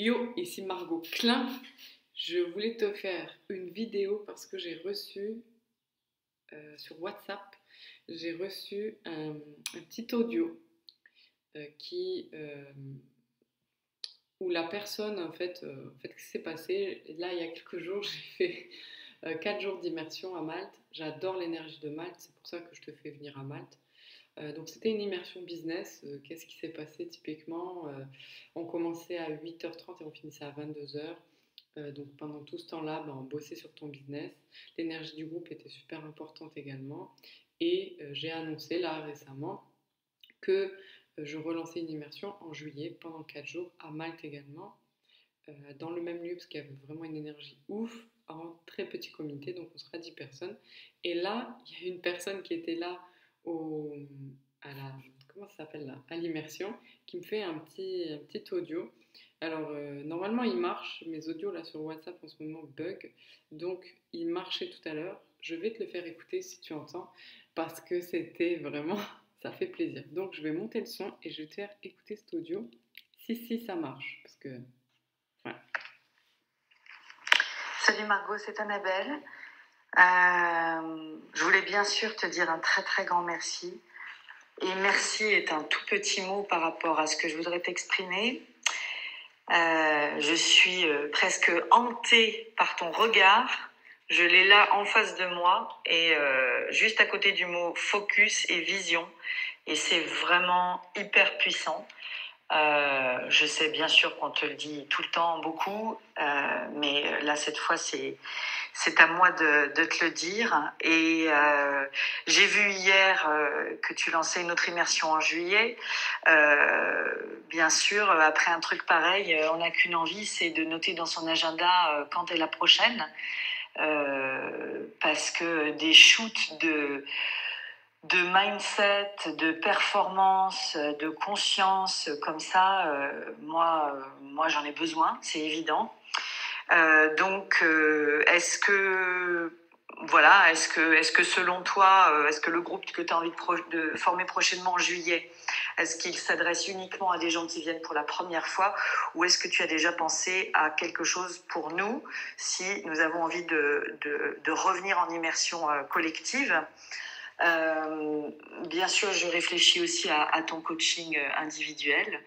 Yo, ici Margot Klein. Je voulais te faire une vidéo parce que j'ai reçu sur WhatsApp, j'ai reçu un petit audio qui où la personne en fait, ce qui s'est passé là il y a quelques jours, j'ai fait 4 jours d'immersion à Malte. J'adore l'énergie de Malte, c'est pour ça que je te fais venir à Malte. Donc c'était une immersion business. Qu'est-ce qui s'est passé typiquement? On commençait à 8h30 et on finissait à 22h. Donc pendant tout ce temps-là, on bossait sur ton business. L'énergie du groupe était super importante également. Et j'ai annoncé là récemment que je relançais une immersion en juillet pendant 4 jours à Malte également, dans le même lieu parce qu'il y avait vraiment une énergie ouf, en très petit comité, donc on sera 10 personnes. Et là, il y a une personne qui était là au, à la, comment ça s'appelle là, à l'immersion, qui me fait un petit audio. Alors, normalement, il marche. Mes audios là sur WhatsApp en ce moment bug. Donc, il marchait tout à l'heure. Je vais te le faire écouter si tu entends, parce que c'était vraiment, ça fait plaisir. Donc, je vais monter le son et je vais te faire écouter cet audio. Si ça marche, parce que, ouais. Salut Margot, c'est Annabelle. Je voulais bien sûr te dire un très très grand merci. Et merci est un tout petit mot par rapport à ce que je voudrais t'exprimer. Je suis presque hantée par ton regard. Je l'ai là en face de moi et juste à côté du mot focus et vision. Et c'est vraiment hyper puissant. Je sais bien sûr qu'on te le dit tout le temps beaucoup, mais là cette fois c'est à moi de te le dire. Et j'ai vu hier que tu lançais une autre immersion en juillet. Bien sûr, après un truc pareil, on n'a qu'une envie, c'est de noter dans son agenda quand est la prochaine, parce que des shoots de mindset, de performance, de conscience comme ça, moi j'en ai besoin, c'est évident. Est-ce que selon toi, est-ce que le groupe que tu as envie de former prochainement en juillet, est-ce qu'il s'adresse uniquement à des gens qui viennent pour la première fois, ou est-ce que tu as déjà pensé à quelque chose pour nous si nous avons envie de revenir en immersion collective? Bien sûr, je réfléchis aussi à ton coaching individuel,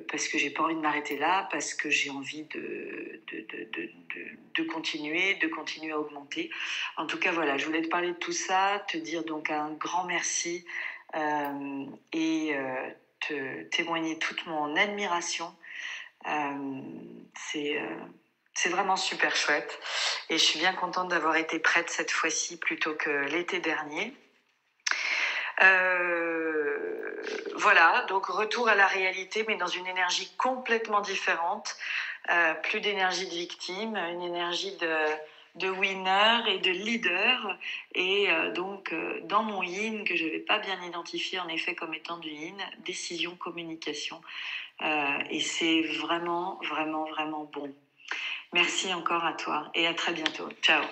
parce que j'ai pas envie de m'arrêter là, parce que j'ai envie de continuer à augmenter. En tout cas, voilà, je voulais te parler de tout ça, te dire donc un grand merci, et te témoigner toute mon admiration. C'est vraiment super chouette et je suis bien contente d'avoir été prête cette fois-ci plutôt que l'été dernier. Voilà, donc retour à la réalité, mais dans une énergie complètement différente. Plus d'énergie de victime, une énergie de winner et de leader. Et dans mon yin, que je n'avais pas bien identifié en effet comme étant du yin, décision, communication. Et c'est vraiment, vraiment, vraiment bon. Merci encore à toi et à très bientôt. Ciao.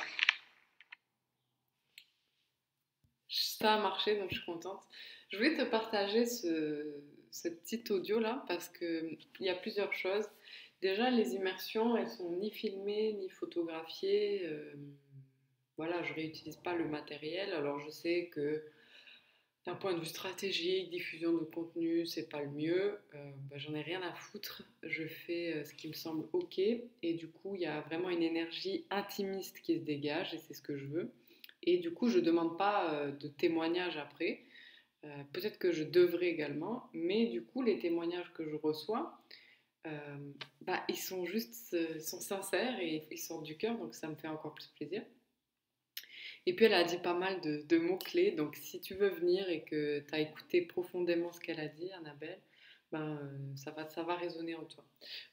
Ça a marché, donc je suis contente. Je voulais te partager ce petit audio là parce qu'il y a plusieurs choses. Déjà, les immersions, elles sont ni filmées ni photographiées. Voilà, je réutilise pas le matériel. Alors je sais que d'un point de vue stratégique, diffusion de contenu, c'est pas le mieux. J'en ai rien à foutre. Je fais ce qui me semble ok. Et du coup, il y a vraiment une énergie intimiste qui se dégage et c'est ce que je veux. Et du coup, je ne demande pas de témoignages après. Peut-être que je devrais également, mais du coup, les témoignages que je reçois, ils sont juste, sont sincères et ils sortent du cœur, donc ça me fait encore plus plaisir. Et puis elle a dit pas mal de mots-clés, donc si tu veux venir et que tu as écouté profondément ce qu'elle a dit, Annabelle, ça va résonner en toi.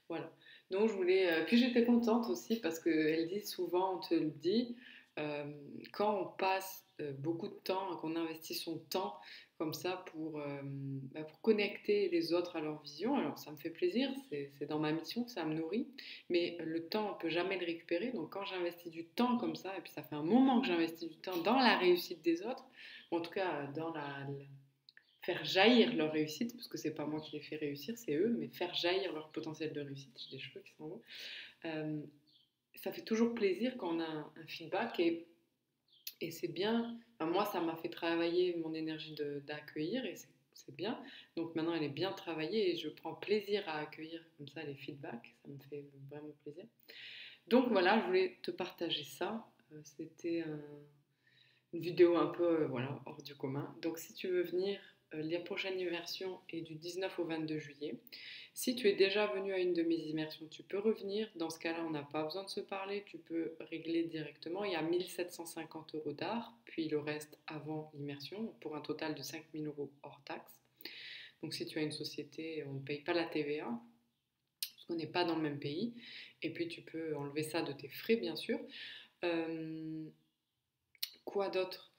Voilà. Donc je voulais. Puis j'étais contente aussi parce qu'elle dit souvent, on te le dit, euh, quand on passe beaucoup de temps, qu'on investit son temps comme ça pour connecter les autres à leur vision, alors ça me fait plaisir, c'est dans ma mission, ça me nourrit, mais le temps, on ne peut jamais le récupérer. Donc quand j'investis du temps comme ça, et puis ça fait un moment que j'investis du temps dans la réussite des autres, ou en tout cas faire jaillir leur réussite, parce que c'est pas moi qui les fais réussir, c'est eux, mais faire jaillir leur potentiel de réussite. J'ai des cheveux qui s'en vont. Euh, Ça fait toujours plaisir quand on a un feedback et c'est bien. Enfin, moi, ça m'a fait travailler mon énergie d'accueillir et c'est bien. Donc maintenant, elle est bien travaillée et je prends plaisir à accueillir comme ça les feedbacks. Ça me fait vraiment plaisir. Donc voilà, je voulais te partager ça. C'était une vidéo un peu voilà, hors du commun. Donc si tu veux venir, la prochaine immersion est du 19 au 22 juillet. Si tu es déjà venu à une de mes immersions, tu peux revenir. Dans ce cas-là, on n'a pas besoin de se parler. Tu peux régler directement. Il y a 1750 euros d'art, puis le reste avant l'immersion, pour un total de 5000 euros hors taxe. Donc si tu as une société, on ne paye pas la TVA, parce qu'on n'est pas dans le même pays. Et puis tu peux enlever ça de tes frais, bien sûr. Euh, quoi d'autre?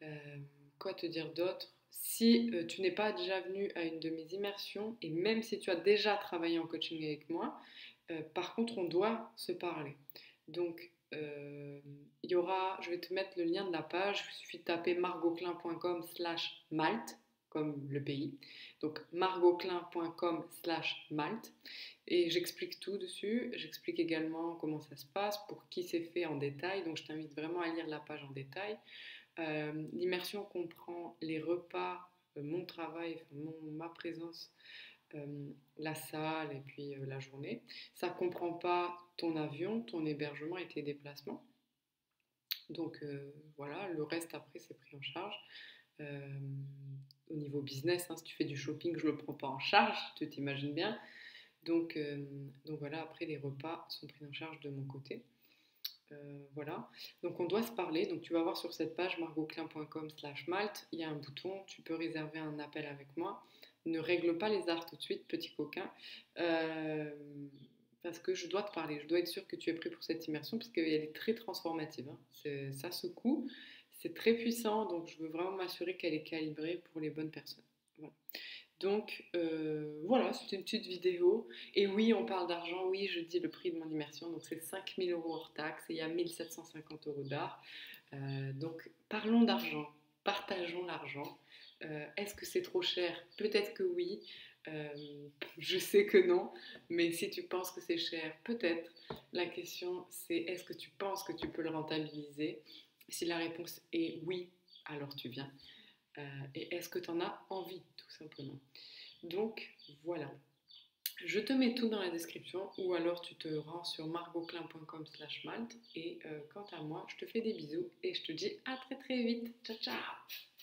Euh, Quoi te dire d'autre? Si tu n'es pas déjà venu à une de mes immersions, et même si tu as déjà travaillé en coaching avec moi, par contre, on doit se parler. Donc, il y aura, je vais te mettre le lien de la page, il suffit de taper margotclin.com/Malte, comme le pays. Donc, margotclin.com/Malte. Et j'explique tout dessus. J'explique également comment ça se passe, pour qui c'est fait en détail. Donc, je t'invite vraiment à lire la page en détail. L'immersion comprend les repas, mon travail, ma présence, la salle et puis la journée. Ça ne comprend pas ton avion, ton hébergement et tes déplacements. Donc voilà, le reste après c'est pris en charge. Euh, Au niveau business, hein, si tu fais du shopping, je ne le prends pas en charge, tu t'imagines bien. Donc, voilà, après les repas sont pris en charge de mon côté. Voilà, donc on doit se parler. Donc tu vas voir sur cette page margotclin.com/Malte, il y a un bouton, tu peux réserver un appel avec moi. Ne règle pas les arts tout de suite, petit coquin, euh, parce que je dois te parler. Je dois être sûre que tu es prêt pour cette immersion, parce qu'elle est très transformative, hein. Ça secoue, c'est très puissant, donc je veux vraiment m'assurer qu'elle est calibrée pour les bonnes personnes. Voilà. Donc voilà, c'était une petite vidéo. Et oui, on parle d'argent, oui, je dis le prix de mon immersion, donc c'est 5000 euros hors taxe et il y a 1750 euros d'art. Donc parlons d'argent, partageons l'argent. Est-ce que c'est trop cher? Peut-être que oui, euh, je sais que non, mais si tu penses que c'est cher, peut-être. La question c'est est-ce que tu penses que tu peux le rentabiliser? Si la réponse est oui, alors tu viens. Et est-ce que tu en as envie, tout simplement? Donc voilà, je te mets tout dans la description ou alors tu te rends sur margotclin.com/Malte et quant à moi, je te fais des bisous et je te dis à très très vite. Ciao ciao!